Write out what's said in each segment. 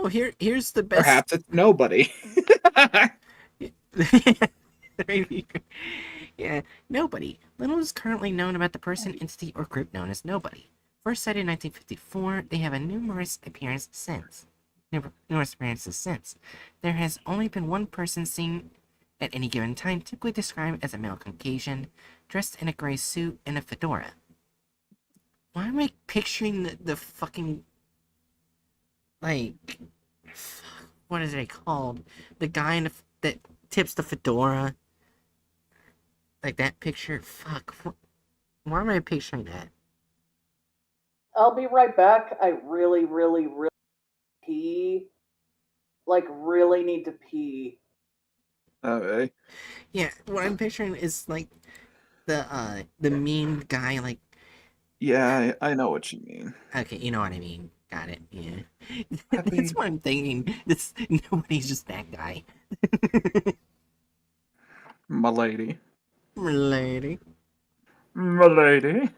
Oh, here's the best. Perhaps it's nobody. Yeah, nobody. Little is currently known about the person, entity, or group known as Nobody. First sighted in 1954, they have a numerous appearances since. There has only been one person seen at any given time, typically described as a male Caucasian, dressed in a gray suit and a fedora. Why am I picturing the fucking, like, what is it called? The guy that tips the fedora? Like that picture? Fuck. Why am I picturing that? I'll be right back. I really, really, really pee. Like, really need to pee. Okay. Yeah, what I'm picturing is like the mean guy, like, Yeah, I know what you mean. okay, you know what I mean. Got it. Yeah. Happy That's what I'm thinking. This nobody's just that guy. Milady. Lady. Milady.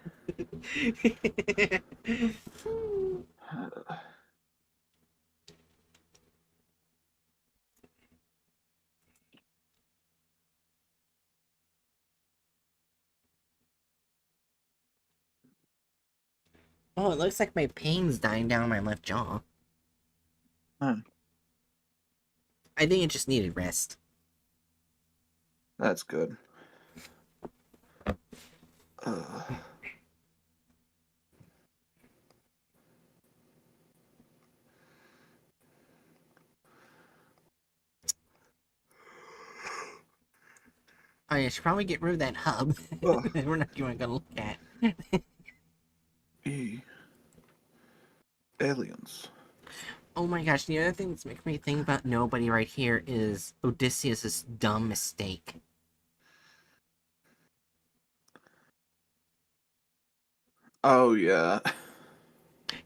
Oh, it looks like my pain's dying down my left jaw. I think it just needed rest. That's good. Oh, yeah, I should probably get rid of that hub. We're not even gonna look at. Aliens. Oh my gosh, the other thing that's making me think about nobody right here is Odysseus' dumb mistake. Oh, yeah.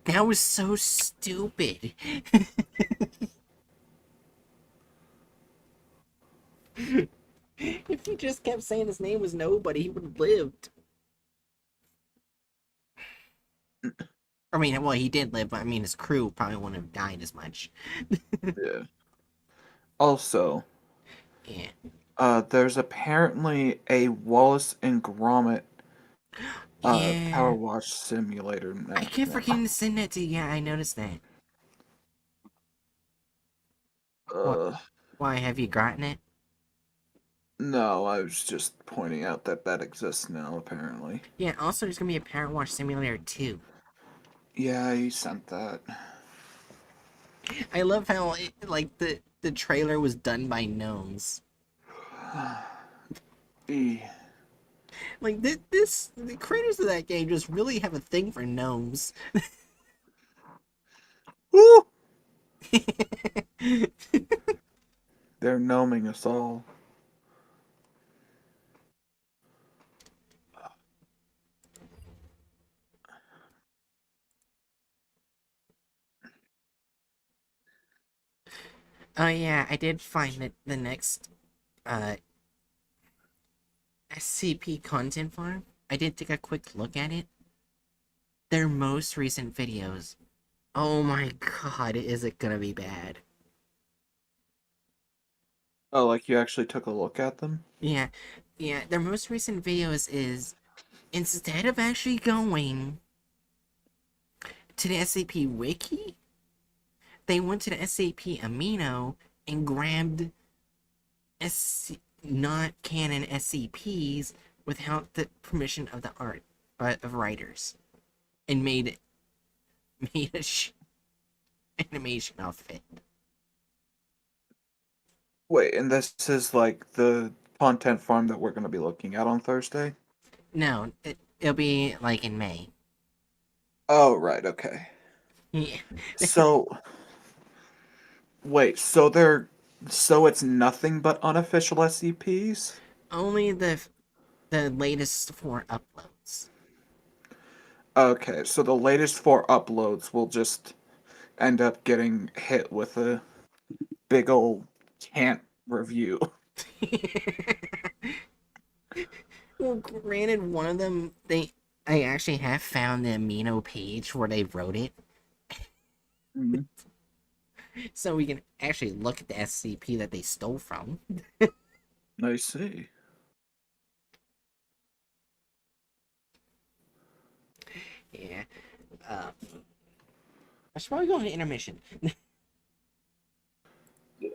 That was so stupid. If he just kept saying his name was nobody, he would have lived. I mean, well, he did live, but I mean, his crew probably wouldn't have died as much. Yeah. Also, Yeah. there's apparently a Wallace and Gromit Power Yeah. Wash Simulator I kept now. forgetting to send that to you. Yeah, I noticed that. What? Why, have you gotten it? No, I was just pointing out that that exists now, apparently. Yeah, also there's gonna be a Power Wash Simulator 2. Yeah, he sent that. I love how, like, the trailer was done by gnomes. Like, the creators of that game just really have a thing for gnomes. Woo! They're gnoming us all. Oh yeah, I did find that the next uh SCP content farm. I did take a quick look at it. Their most recent videos. Oh my god, is it gonna be bad? Oh, like you actually took a look at them? Yeah, yeah. Their most recent videos is instead of actually going to the SCP Wiki, they went to the SCP Amino and grabbed not canon SCPs without the permission of the of writers, and made a animation of it. Wait, and this is like the content farm that we're going to be looking at on Thursday? No, it'll be like in May. Oh, right, okay. Yeah. So, wait, so it's nothing but unofficial SCPs? Only the latest 4 uploads. Okay, so the latest 4 uploads will just end up getting hit with a big old can't review. Well, granted, one of them I actually have found the amino page where they wrote it. Mhm. so we can actually look at the SCP that they stole from. I see. Yeah. I should probably go on an intermission. Yeah.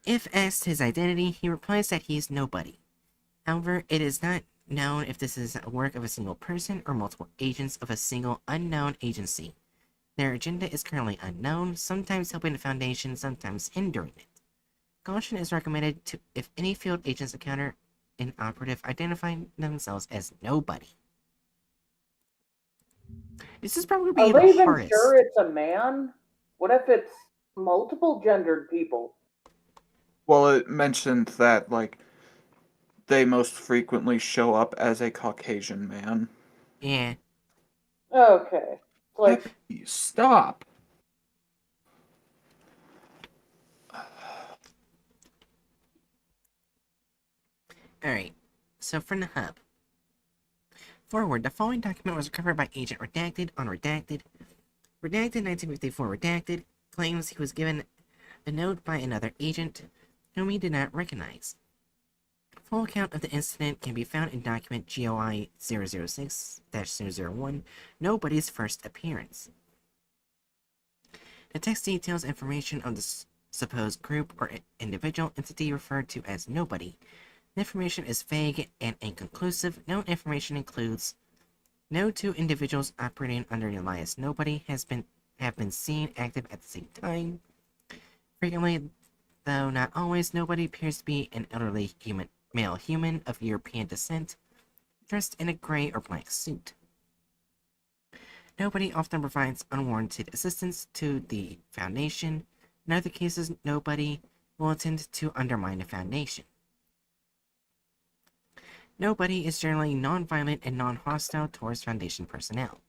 If asked his identity, he replies that he is nobody. However, it is not known if this is a work of a single person or multiple agents of a single unknown agency. Their agenda is currently unknown, sometimes helping the Foundation, sometimes hindering it. Caution is recommended to if any field agents encounter an operative identifying themselves as nobody. This is probably Are be they the even hardest. sure it's a man? What if it's multiple gendered people? Well, it mentioned that, like, they most frequently show up as a Caucasian man. Yeah. Okay. Like, Peppy, stop! Alright. So from the hub. Forward, the following document was recovered by Agent Redacted on Redacted. Redacted 1954 Redacted claims he was given a note by another agent whom he did not recognize. A full account of the incident can be found in document GOI 006-001, Nobody's First Appearance. The text details information on the supposed group or individual entity referred to as Nobody. The information is vague and inconclusive. No information includes no two individuals operating under the alias Nobody have been seen active at the same time. Frequently, though not always, Nobody appears to be an elderly male human of European descent, dressed in a gray or black suit. Nobody often provides unwarranted assistance to the Foundation. In other cases, Nobody will attempt to undermine the Foundation. Nobody is generally non-violent and non-hostile towards Foundation personnel.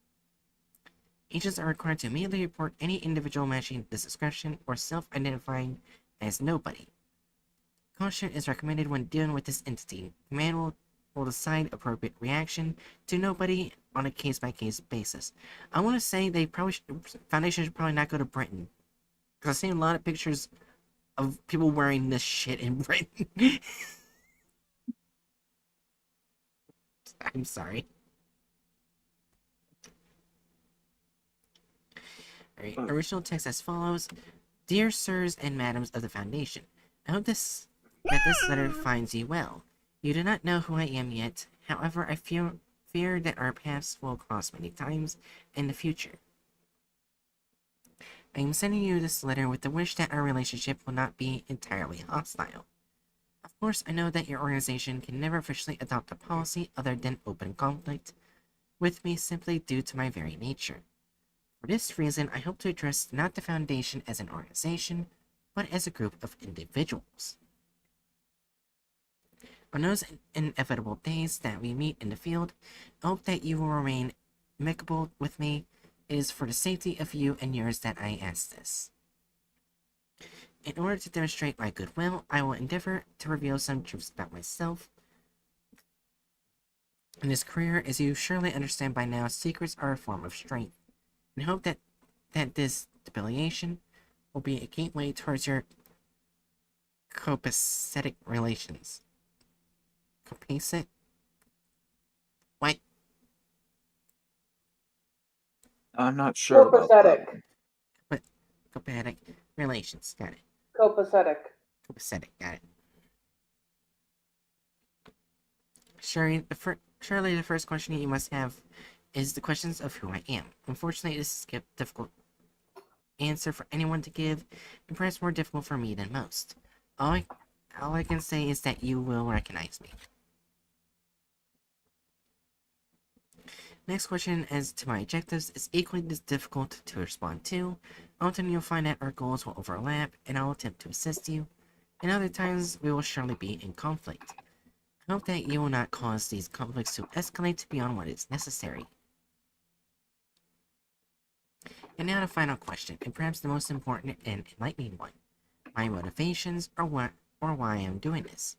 Agents are required to immediately report any individual matching this description or self-identifying as Nobody. Caution is recommended when dealing with this entity. Command will decide appropriate reaction to Nobody on a case-by-case basis. I want to say Foundation should probably not go to Britain, because I've seen a lot of pictures of people wearing this shit in Britain. I'm sorry. Alright, original text as follows. Dear sirs and madams of the Foundation, I hope that this letter finds you well. You do not know who I am yet, however I fear that our paths will cross many times in the future. I am sending you this letter with the wish that our relationship will not be entirely hostile. Of course, I know that your organization can never officially adopt a policy other than open conflict with me simply due to my very nature. For this reason, I hope to address not the Foundation as an organization, but as a group of individuals. On those inevitable days that we meet in the field, I hope that you will remain amicable with me. It is for the safety of you and yours that I ask this. In order to demonstrate my goodwill, I will endeavor to reveal some truths about myself. In this career, as you surely understand by now, secrets are a form of strength, and hope that this debilitation will be a gateway towards your copacetic relations. Copacet? What? I'm not sure about that. copacetic. Copacetic relations, got it. Copacetic. Copacetic, got it. Surely the first question you must have is the questions of who I am. Unfortunately, this is a difficult answer for anyone to give, and perhaps more difficult for me than most. All I can say is that you will recognize me. Next question as to my objectives is equally as difficult to respond to. Often you'll find that our goals will overlap, and I'll attempt to assist you, and other times we will surely be in conflict. I hope that you will not cause these conflicts to escalate beyond what is necessary. And now the final question, and perhaps the most important and enlightening one. My motivations, or why I am doing this.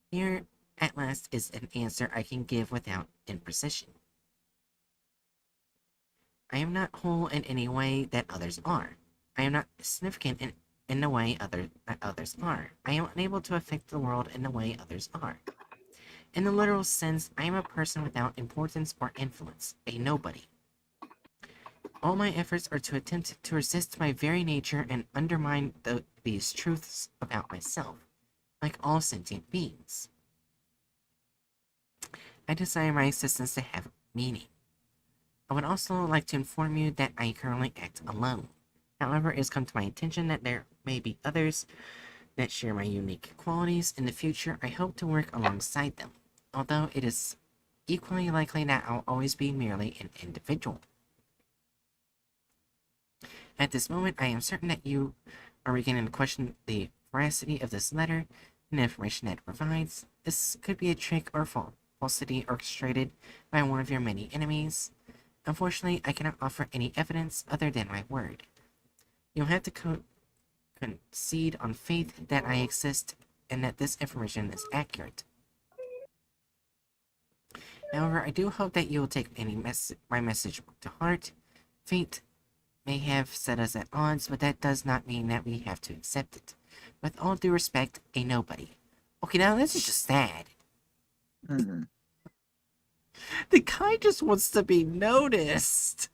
Here, at last, is an answer I can give without imprecision. I am not whole in any way that others are. I am not significant in the way that others are. I am unable to affect the world in the way others are. In the literal sense, I am a person without importance or influence, a nobody. All my efforts are to attempt to resist my very nature and undermine these truths about myself, like all sentient beings. I desire my existence to have meaning. I would also like to inform you that I currently act alone. However, it has come to my attention that there may be others that share my unique qualities. In the future, I hope to work alongside them, although it is equally likely that I'll always be merely an individual. At this moment, I am certain that you are beginning to question the veracity of this letter and the information that it provides. This could be a trick or falsity orchestrated by one of your many enemies. Unfortunately, I cannot offer any evidence other than my word. You'll have to concede on faith that I exist and that this information is accurate. However, I do hope that you will take my message to heart. Fate may have set us at odds, but that does not mean that we have to accept it. With all due respect, a nobody. Okay, now this is just sad. Mm-hmm. The guy just wants to be noticed.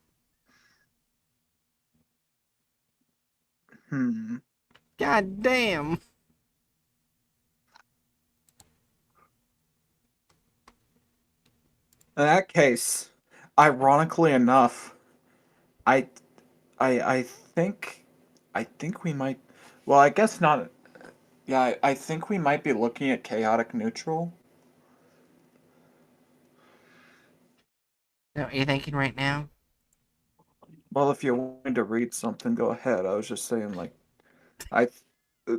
God damn. In that case, ironically enough, I think we might. Well, I guess not. Yeah, I think we might be looking at chaotic neutral. So, are you thinking right now? Well, if you're wanting to read something, go ahead. I was just saying, like,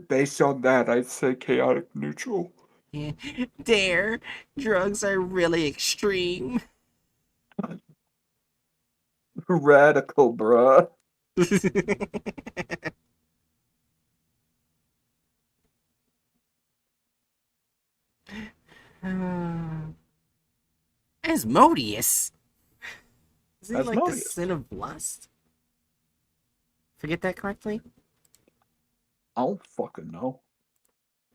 based on that, I'd say chaotic neutral. Yeah. Dare, drugs are really extreme. Radical, bruh. Asmodeus. Is he like the Asmodeus. sin of lust? Forget that correctly? I don't fucking know.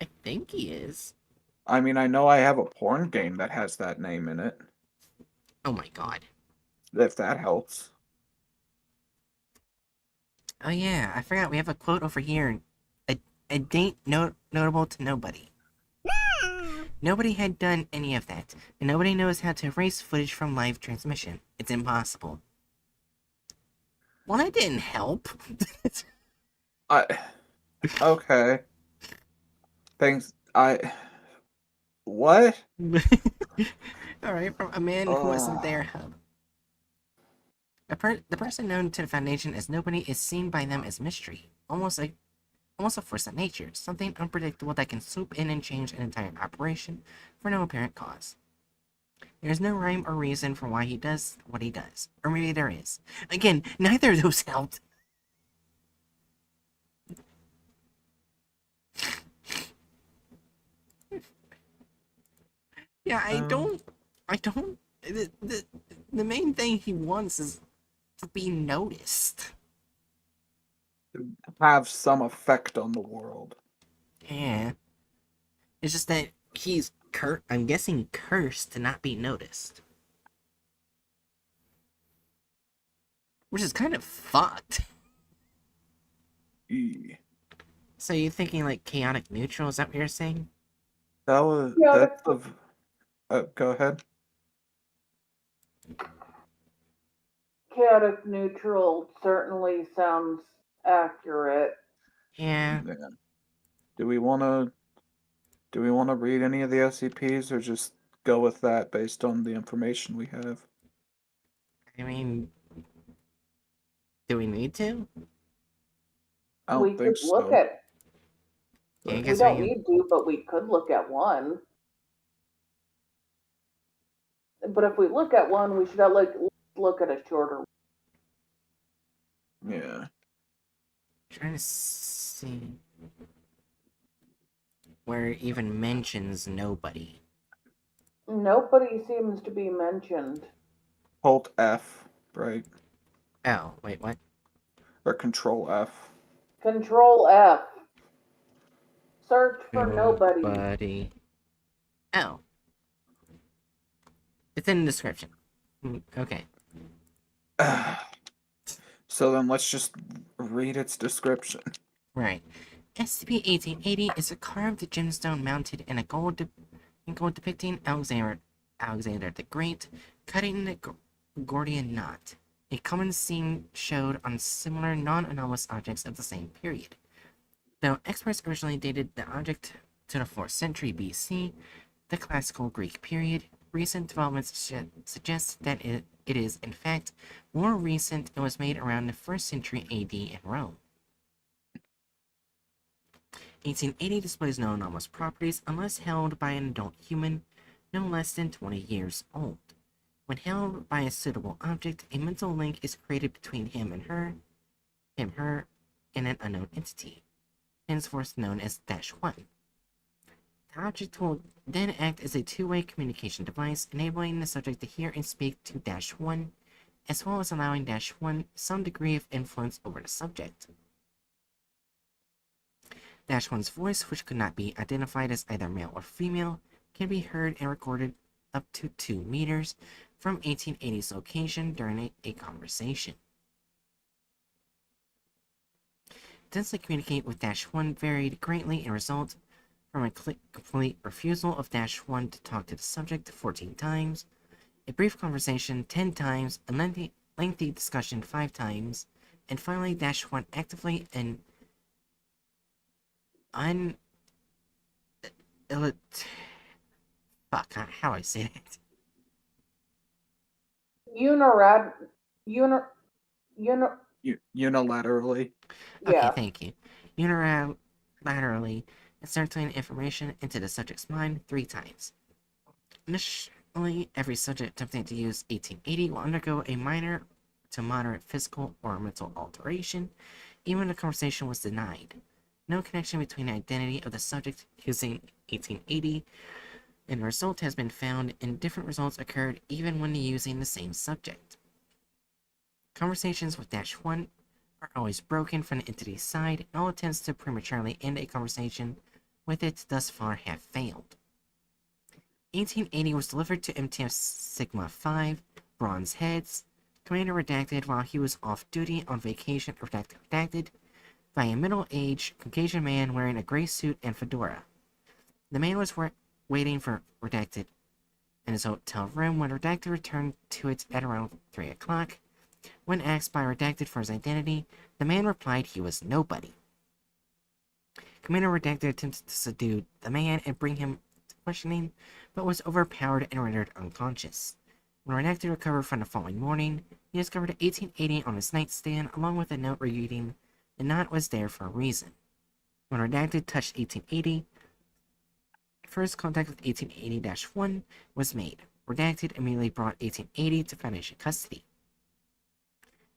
I think he is. I mean, I know I have a porn game that has that name in it. Oh my god. If that helps. Oh yeah, I forgot we have a quote over here. A date notable to nobody. Nobody had done any of that, and nobody knows how to erase footage from live transmission. It's impossible. Well, that didn't help. Okay. Thanks. What? Alright, from a man who wasn't there hub. The person known to the Foundation as nobody is seen by them as mystery. Almost a force of nature. Something unpredictable that can swoop in and change an entire operation for no apparent cause. There's no rhyme or reason for why he does what he does. Or maybe there is. Again, neither of those helped. Yeah, I don't, the main thing he wants is to be noticed. Have some effect on the world. Yeah. It's just that he's I'm guessing cursed to not be noticed. Which is kind of fucked. So you're thinking like chaotic neutral, is that what you're saying? That's the... go ahead. Chaotic neutral certainly sounds accurate. Yeah. Do we want to read any of the SCPs or just go with that based on the information we have? I mean, do we need to? I don't We think could so. look at. Yeah, I We guess don't need to, but we could look at one. But if we look at one, we should look at a shorter. Yeah. Trying to see where it even mentions nobody. Nobody seems to be mentioned. Alt F, right? Oh, wait, what? Or Control F. Control F. Search for nobody. Nobody. Oh. It's in the description. Okay. So then let's just read its description. Right. SCP-1880 is a carved gemstone mounted in a gold depicting Alexander the Great cutting the Gordian knot, a common scene showed on similar non-anomalous objects of the same period. Though experts originally dated the object to the 4th century BC, the classical Greek period, recent developments suggest that it is, in fact, more recent and was made around the 1st century AD in Rome. 1880 displays no anomalous properties unless held by an adult human no less than 20 years old. When held by a suitable object, a mental link is created between him, her, and an unknown entity, henceforth known as -1. The object will then act as a two-way communication device, enabling the subject to hear and speak to -1, as well as allowing -1 some degree of influence over the subject. -1's voice, which could not be identified as either male or female, can be heard and recorded up to 2 meters from 1880's location during a conversation. Attempts to communicate with -1 varied greatly and result from a complete refusal of -1 to talk to the subject 14 times, a brief conversation 10 times, a lengthy discussion 5 times, and finally -1 actively and how do I say that? Unilaterally. Okay, Yeah. thank you. Unilaterally inserting information into the subject's mind 3 times. Initially, every subject attempting to use 1880 will undergo a minor to moderate physical or mental alteration, even when the conversation was denied. No connection between the identity of the subject using 1880 and the result has been found, and different results occurred even when using the same subject. Conversations with -1 are always broken from the entity's side, and all attempts to prematurely end a conversation with it thus far have failed. 1880 was delivered to MTF Sigma 5, Bronze Heads, Commander Redacted while he was off duty on vacation, redacted, by a middle-aged Caucasian man wearing a gray suit and fedora. The man was waiting for Redacted in his hotel room when Redacted returned to it at around 3 o'clock. When asked by Redacted for his identity, the man replied he was nobody. Commander Redacted attempted to subdue the man and bring him to questioning, but was overpowered and rendered unconscious. When Redacted recovered from the following morning, he discovered 1880 on his nightstand along with a note reading, "The knot was there for a reason." When Redacted touched 1880, first contact with 1880-1 was made. Redacted immediately brought 1880 to Foundation custody.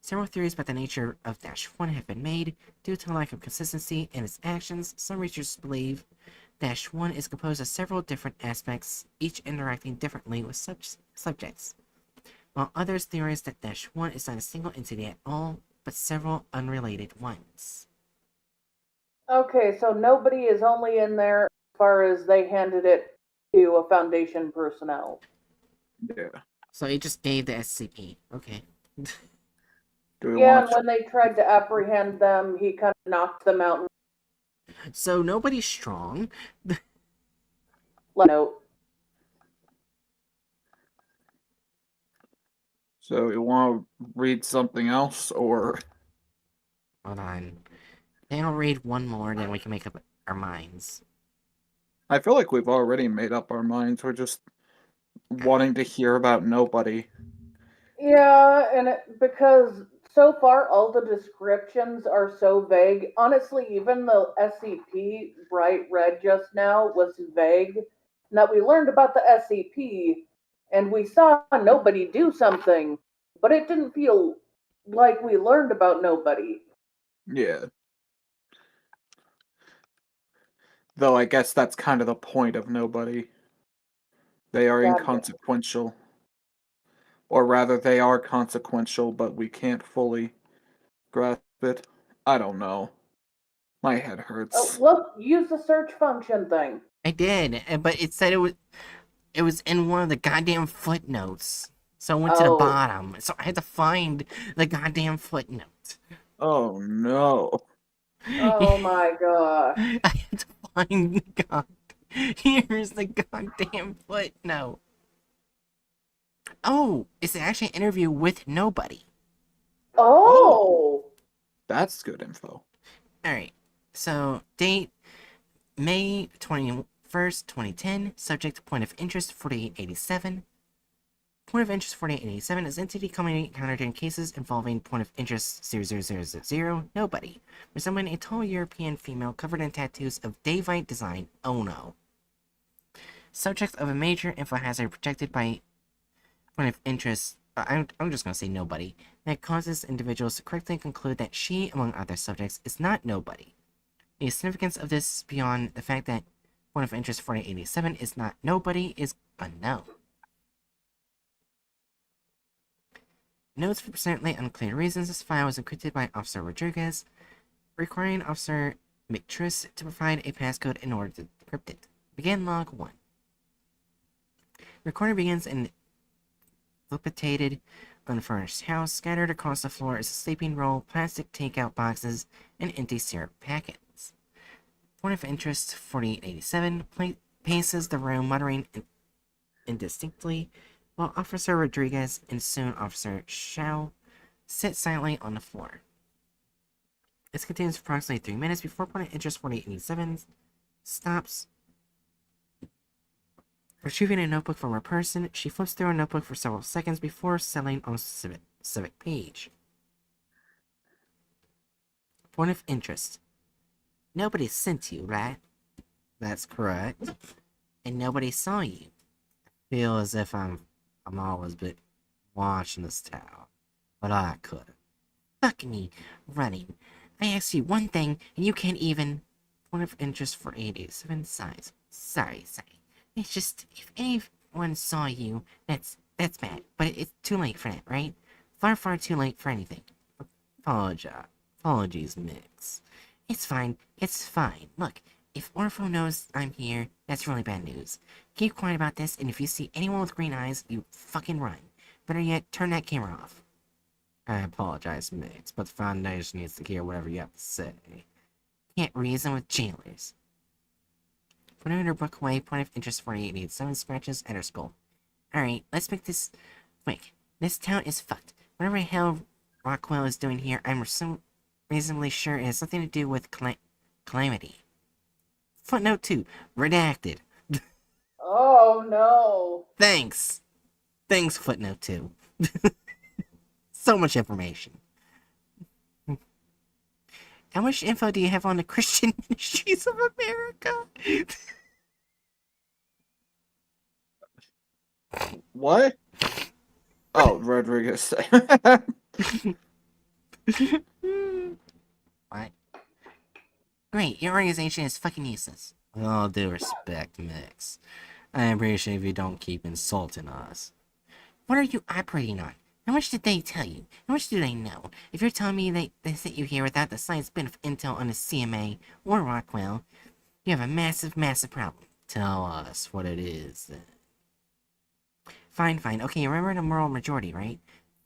Several theories about the nature of -1 have been made. Due to the lack of consistency in its actions, some researchers believe -1 is composed of several different aspects, each interacting differently with such subjects, while others theorize that -1 is not a single entity at all, but several unrelated ones. Okay, so nobody is only in there as far as they handed it to a Foundation personnel. Yeah. So he just gave the SCP. Okay. Do we Yeah, want and when they tried to apprehend them, he kind of knocked them out. So nobody's strong. Note. So you want to read something else, or Hold on. Then I'll read one more, then we can make up our minds. I feel like we've already made up our minds. We're just wanting to hear about nobody. Yeah, and because so far all the descriptions are so vague. Honestly, even the SCP Bright Red just now was vague. Now we learned about the SCP, and we saw nobody do something, but it didn't feel like we learned about nobody. Yeah. Though I guess that's kind of the point of nobody. They are God. inconsequential. Or rather, they are consequential, but we can't fully grasp it. I don't know. My head Oh, hurts. look, use the search function thing. I did, but it said it was in one of the goddamn footnotes. So I went to the Oh. bottom. So I had to find the goddamn footnote. Oh no. Oh my gosh. I had to find the here's the goddamn footnote. Oh, it's actually an interview with nobody. Oh. That's good info. Alright. So date May 21st, 2010. Subject point of interest 4887. Point of interest 4887 is entity commonly encountered in cases involving point of interest 00000, nobody, resembling a tall European female covered in tattoos of Davite design. Oh no. Subject of a major info hazard projected by point of interest. I'm just gonna say nobody. That causes individuals to correctly conclude that she, among other subjects, is not nobody. The significance of this beyond the fact that point of interest 4887 is not nobody is unknown. Notes for presently unclear reasons, this file was encrypted by Officer Rodriguez, requiring Officer McTruss to provide a passcode in order to decrypt it. Begin log 1. Recording begins in dilapidated, unfurnished house. Scattered across the floor is a sleeping roll, plastic takeout boxes, and empty syrup packets. Point of interest 4887 paces the room, muttering indistinctly, while Officer Rodriguez and soon Officer Shao sit silently on the floor. This continues for approximately 3 minutes before point of interest 4887 stops. Retrieving a notebook from her person, she flips through a notebook for several seconds before settling on a specific page. Point of interest. Nobody sent you, right? That's correct. And nobody saw you. I feel as if I'm always been watching this town, but I couldn't. Fuck me, running. I asked you one thing, and you can't even. Point of interest for 87 size. Sorry. It's just, if anyone saw you, that's bad. But it's too late for that, right? Far too late for anything. Apologies, Mix. It's fine. Look, if Orpho knows I'm here, that's really bad news. Keep quiet about this, and if you see anyone with green eyes, you fucking run. Better yet, turn that camera off. I apologize, Mix, but the Foundation needs to hear whatever you have to say. Can't reason with jailers. Putting her book away, point of interest 4887 scratches at her skull. Alright, let's make this quick. This town is fucked. Whatever the hell Rockwell is doing here, I'm reasonably sure it has something to do with Calamity. Footnote 2. Redacted. Oh no. Thanks, footnote 2. So much information. How much info do you have on the Christian Ministries of America? What? Oh, Rodriguez. What? Great, your organization is fucking useless. With all due respect, Mix. I appreciate if you don't keep insulting us. What are you operating on? How much did they tell you? How much do they know? If you're telling me they sent you here without the slightest bit of intel on the CMA or Rockwell, you have a massive problem. Tell us what it is, then. Fine. Okay, you remember the moral majority, right?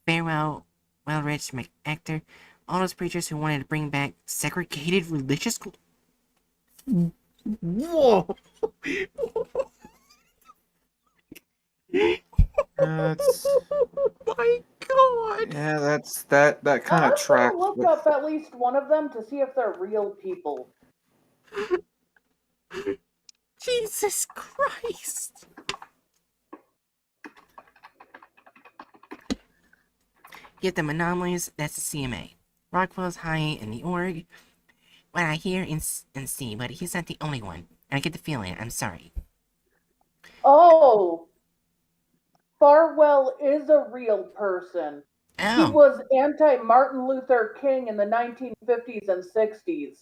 Farewell, Well-Rich, McActor, all those preachers who wanted to bring back segregated religious school. Whoa! That's Oh my god! yeah. That kind I'm of tracks gonna look with. up at least one of them to see if they're real people. Jesus Christ! Get them anomalies, that's the CMA. Rockwell's high in the org. What I hear and see, but he's not the only one. And I get the feeling, I'm sorry. Oh, Farwell is a real person. He Oh, was anti-Martin Luther King in the 1950s and 60s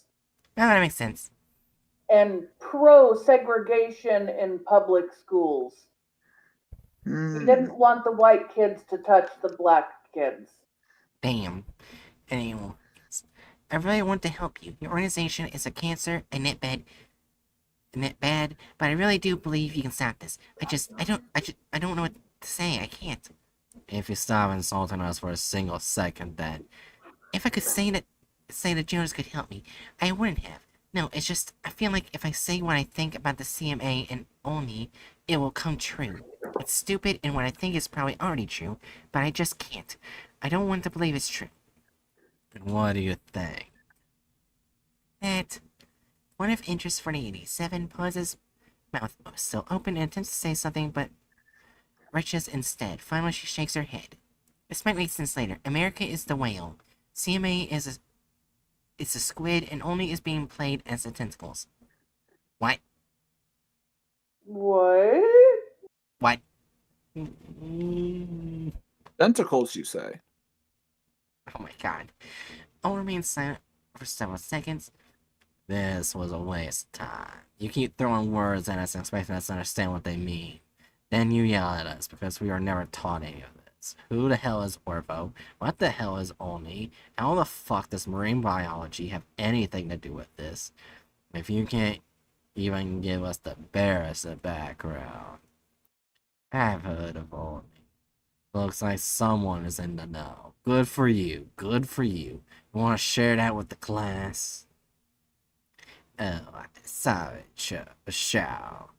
that makes sense. and pro-segregation in public schools. He didn't want the white kids to touch the black kids. Damn. Anyway, I really want to help you. Your organization is a cancer, a net bad, but I really do believe you can stop this. I don't know what to say. I can't. If you stop insulting us for a single second, then. If I could say that Jonas could help me, I wouldn't have. No, it's just, I feel like if I say what I think about the CMA and only, it will come true. It's stupid and what I think is probably already true, but I just can't. I don't want to believe it's true. And what do you think? That one of interest 4087 pauses, mouth still open and attempts to say something, but retches instead. Finally, she shakes her head. This might make sense later. America is the whale. CMA is a squid and only is being played as the tentacles. What? What? What? Tentacles, you say? Oh my god. I'll remain silent for several seconds. This was a waste of time. You keep throwing words at us and expecting us to understand what they mean. Then you yell at us because we are never taught any of this. Who the hell is Orvo? What the hell is Oni? How the fuck does marine biology have anything to do with this? If you can't even give us the barest of background. I've heard of Oni. Looks like someone is in the know. Good for you. Good for you. You want to share that with the class? Oh, sorry, Shao.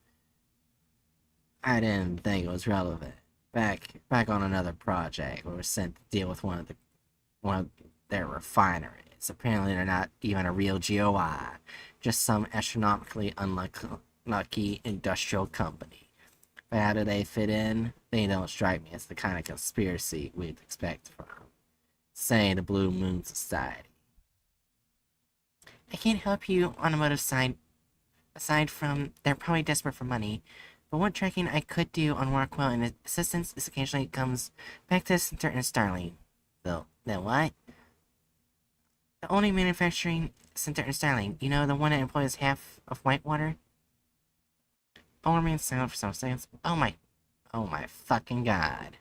I didn't think it was relevant. Back on another project, we were sent to deal with one of their refineries. Apparently, they're not even a real GOI, just some astronomically unlucky industrial company. But how do they fit in? They don't strike me as the kind of conspiracy we'd expect from, say, the Blue Moon Society. I can't help you on the motive side, aside from they're probably desperate for money. But what tracking I could do on Rockwell and assistance is occasionally comes back to the center in Starling. The what? The only manufacturing center in Starling. You know, the one that employs half of Whitewater? I'll remain silent for some seconds. Oh my fucking god.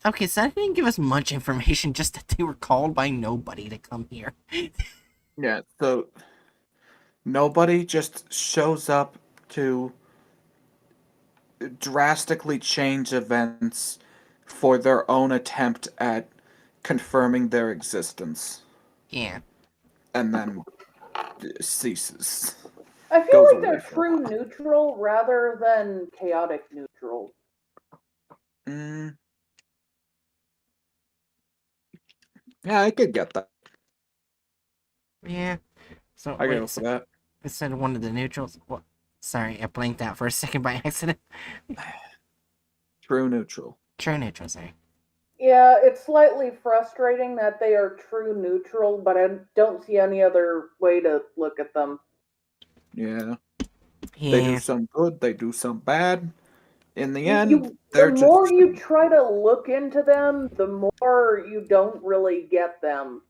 Okay, so that didn't give us much information, just that they were called by nobody to come here. Yeah, so nobody just shows up to drastically change events for their own attempt at confirming their existence, Yeah. and then ceases. I feel Goes like they're away for a true while. neutral rather than chaotic neutral. Yeah, I could get that. Yeah. So, I wait, go for that. it said one of the neutrals. What? Sorry, I blinked out for a second by accident. True neutral. True neutral, sorry. Yeah, it's slightly frustrating that they are true neutral, but I don't see any other way to look at them. Yeah. Yeah. They do some good, they do some bad. In the end, The they're more just... you try to look into them, the more you don't really get them.